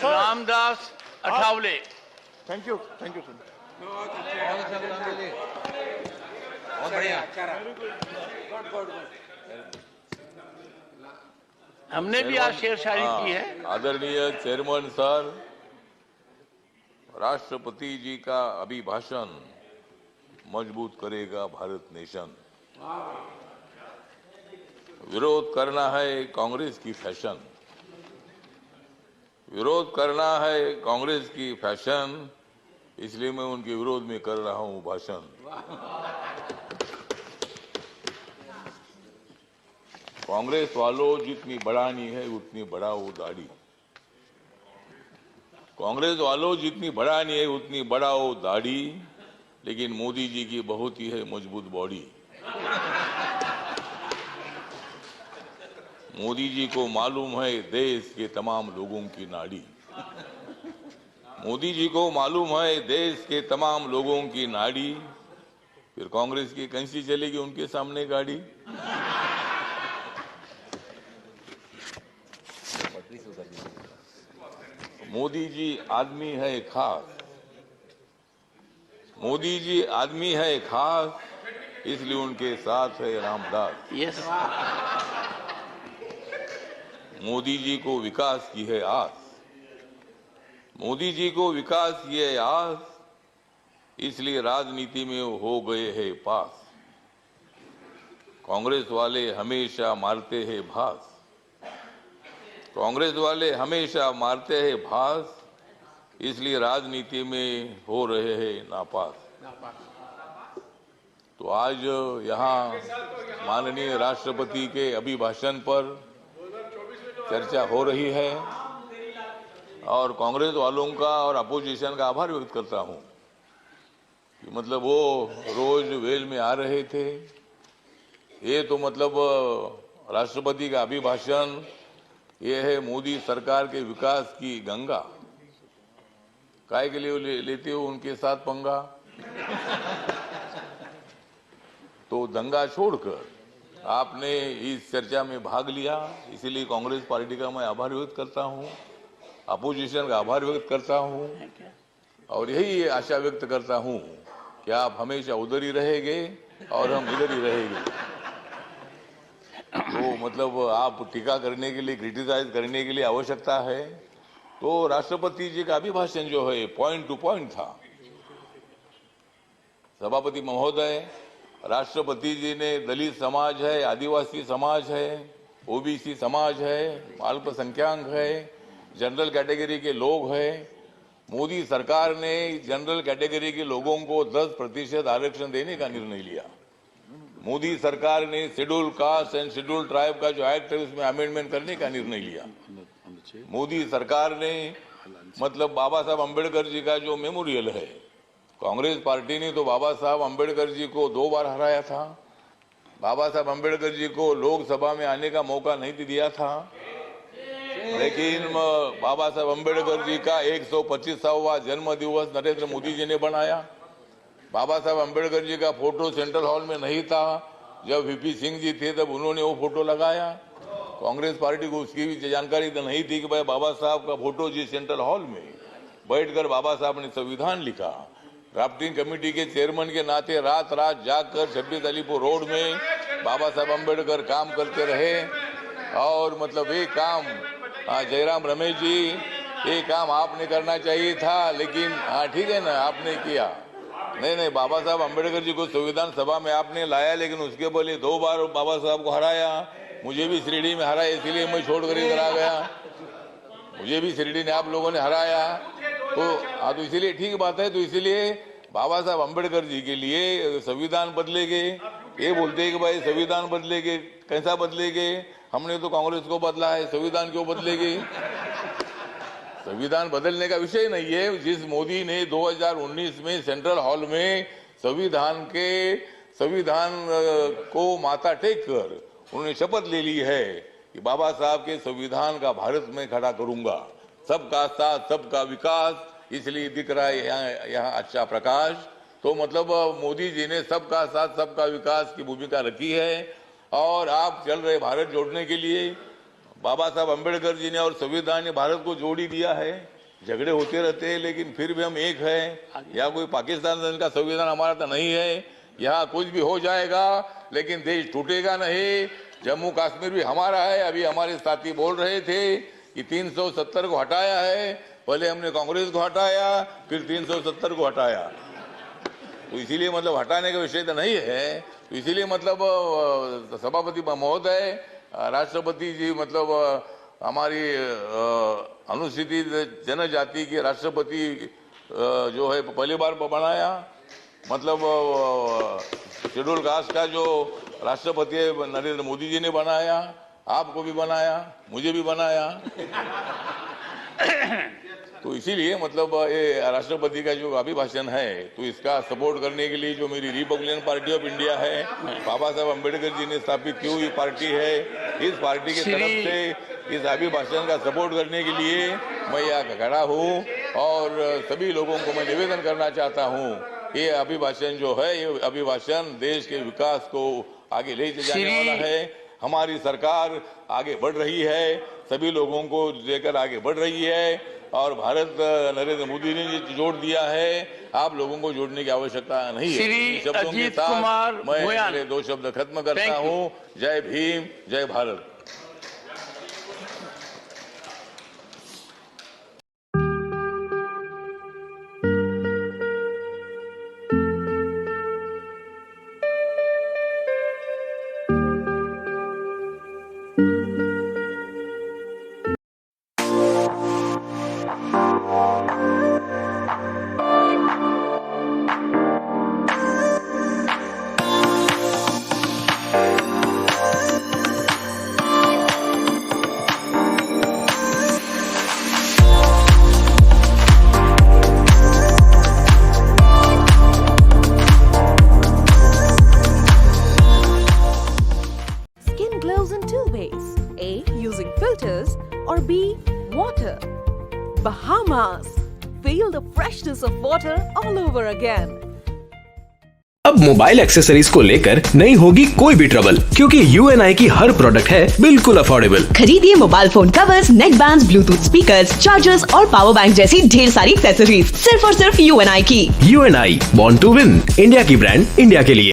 Ramdas Athawale. Thank you sir. बहुत बढ़िया। हमने भी आज शेरशायरी की है। आदरणीय चेयरमैन सर, राष्ट्रपति जी का अभिभाषण मजबूत करेगा भारत नेशन। विरोध करना है कांग्रेस की फैशन, विरोध करना है कांग्रेस की फैशन, इसलिए मैं उनके विरोध में कर रहा हूं भाषण। कांग्रेस वालों, जितनी बढ़ानी है उतनी बढ़ाओ दाढ़ी। कांग्रेस वालों, जितनी बढ़ानी है उतनी बढ़ाओ दाढ़ी, लेकिन मोदी जी की बहुत ही है मजबूत बॉडी। मोदी जी को मालूम है देश के तमाम लोगों की नाड़ी। मोदी जी को मालूम है देश के तमाम लोगों की नाड़ी, फिर कांग्रेस की कैसी चलेगी उनके सामने गाड़ी। मोदी जी आदमी है खास, मोदी जी आदमी है खास, इसलिए उनके साथ है रामदास। यस। मोदी जी को विकास की है आस, मोदी जी को विकास की है आस, इसलिए राजनीति में हो गए हैं पास। कांग्रेस वाले हमेशा मारते हैं भास, कांग्रेस वाले हमेशा मारते हैं भास, इसलिए राजनीति में हो रहे हैं नापास। तो आज यहाँ माननीय राष्ट्रपति के अभिभाषण पर चर्चा हो रही है और कांग्रेस वालों का और अपोजिशन का आभार व्यक्त करता हूं कि मतलब वो रोज वेल में आ रहे थे। ये तो मतलब राष्ट्रपति का अभिभाषण ये है मोदी सरकार के विकास की गंगा। काय के लिए लेते हो उनके साथ पंगा? तो दंगा छोड़कर आपने इस चर्चा में भाग लिया, इसीलिए कांग्रेस पार्टी का मैं आभार व्यक्त करता हूं, अपोजिशन का आभार व्यक्त करता हूं और यही आशा व्यक्त करता हूं कि आप हमेशा उधर ही रहेंगे और हम इधर ही रहेंगे। तो मतलब आप टीका करने के लिए, क्रिटिसाइज करने के लिए आवश्यकता है तो राष्ट्रपति जी का अभिभाषण जो है पॉइंट टू पॉइंट था। सभापति महोदय, राष्ट्रपति जी ने दलित समाज है, आदिवासी समाज है, ओबीसी समाज है, अल्पसंख्यक है, जनरल कैटेगरी के लोग हैं। मोदी सरकार ने जनरल कैटेगरी के लोगों को 10% आरक्षण देने का निर्णय लिया। मोदी सरकार ने schedule caste and schedule tribe का जो एक्ट है उसमें अमेंडमेंट करने का निर्णय लिया। मोदी सरकार ने मतलब बाबा साहब अम्बेडकर जी का जो मेमोरियल है, कांग्रेस पार्टी ने तो बाबा साहब अम्बेडकर जी को 2 बार हराया था। बाबा साहब अम्बेडकर जी को लोकसभा में आने का मौका नहीं दिया था, लेकिन बाबा साहब अम्बेडकर जी का 125वां जन्म दिवस नरेंद्र मोदी जी ने बनाया। बाबा साहब अम्बेडकर जी का फोटो सेंट्रल हॉल में नहीं था, जब वीपी सिंह जी थे तब उन्होंने वो फोटो लगाया। कांग्रेस पार्टी को उसकी भी जानकारी तो नहीं थी कि भाई बाबा साहब का फोटो जी सेंट्रल हॉल में बैठकर बाबा साहब ने संविधान लिखा। ड्राफ्टिंग कमेटी के चेयरमैन के नाते रात रात जाकर 26 अलीपुर रोड में बाबा साहब अम्बेडकर काम करते रहे और मतलब ये काम जयराम रमेश जी, ये काम आपने करना चाहिए था, लेकिन हाँ ठीक है ना, आपने किया नहीं, बाबा साहब अम्बेडकर जी को संविधान सभा में आपने लाया, लेकिन उसके बदले 2 बार बाबा साहब को हराया। मुझे भी शिरडी में हराया, इसीलिए मैं छोड़कर इधर आ गया। मुझे भी शिरडी ने आप लोगों ने हराया, तो इसीलिए ठीक बात है। तो इसीलिए बाबा साहब अम्बेडकर जी के लिए संविधान बदलेंगे, ये बोलते हैं कि भाई संविधान बदलेंगे, कैसा बदलेंगे? हमने तो कांग्रेस को बदला है, संविधान क्यों बदलेगी? संविधान बदलने का विषय नहीं है। जिस मोदी ने 2019 में सेंट्रल हॉल में संविधान को माथा टेक कर उन्होंने शपथ ले ली है कि बाबा साहब के संविधान का भारत में खड़ा करूंगा, सबका साथ सबका विकास, इसलिए दिख रहा है यहाँ अच्छा प्रकाश। तो मतलब मोदी जी ने सबका साथ सबका विकास की भूमिका रखी है और आप चल रहे भारत जोड़ने के लिए। बाबा साहब अम्बेडकर जी ने और संविधान ने भारत को जोड़ ही दिया है। झगड़े होते रहते हैं लेकिन फिर भी हम एक हैं। या कोई पाकिस्तान का संविधान हमारा तो नहीं है। यहाँ कुछ भी हो जाएगा लेकिन देश टूटेगा नहीं। जम्मू कश्मीर भी हमारा है। अभी हमारे साथी बोल रहे थे कि 370 को हटाया है। पहले हमने कांग्रेस को हटाया, फिर 370 को हटाया। तो इसीलिए मतलब हटाने का विषय तो नहीं है। तो इसीलिए मतलब सभापति महोदय, राष्ट्रपति जी मतलब हमारी अनुसूचित जनजाति के राष्ट्रपति जो है पहली बार बनाया। मतलब शेड्यूल कास्ट का जो राष्ट्रपति है नरेंद्र मोदी जी ने बनाया, आपको भी बनाया, मुझे भी बनाया। तो इसीलिए मतलब ये राष्ट्रपति का जो अभिभाषण है तो इसका सपोर्ट करने के लिए जो मेरी रिपब्लिकन पार्टी ऑफ इंडिया है, बाबा साहब अम्बेडकर जी ने स्थापित की हुई पार्टी है, इस पार्टी की तरफ से इस अभिभाषण का सपोर्ट करने के लिए मैं यहाँ खड़ा हूँ। और सभी लोगों को मैं निवेदन करना चाहता हूँ, ये अभिभाषण जो है ये अभिभाषण देश के विकास को आगे ले जाने वाला है। हमारी सरकार आगे बढ़ रही है, सभी लोगों को लेकर आगे बढ़ रही है। और भारत नरेंद्र मोदी ने जोड़ दिया है, आप लोगों को जोड़ने की आवश्यकता नहीं है। इन शब्दों के साथ मैं अपने 2 शब्द खत्म करता हूँ। जय भीम, जय Bharat. Glows in 2 ways. A. Using filters or B. Water. Bahamas. Feel the freshness of water all over again. अब मोबाइल एक्सेसरीज को लेकर नहीं होगी कोई भी ट्रबल, क्योंकि UNI की हर प्रोडक्ट है बिल्कुल अफोर्डेबल। खरीदिए मोबाइल फोन कवर्स, नेक बैंड्स, ब्लूटूथ स्पीकर्स, चार्जर्स और पावर बैंक जैसी ढेर सारी एक्सेसरीज सिर्फ और सिर्फ UNI की। UNI, born to win, India की ब्रांड इंडिया के लिए।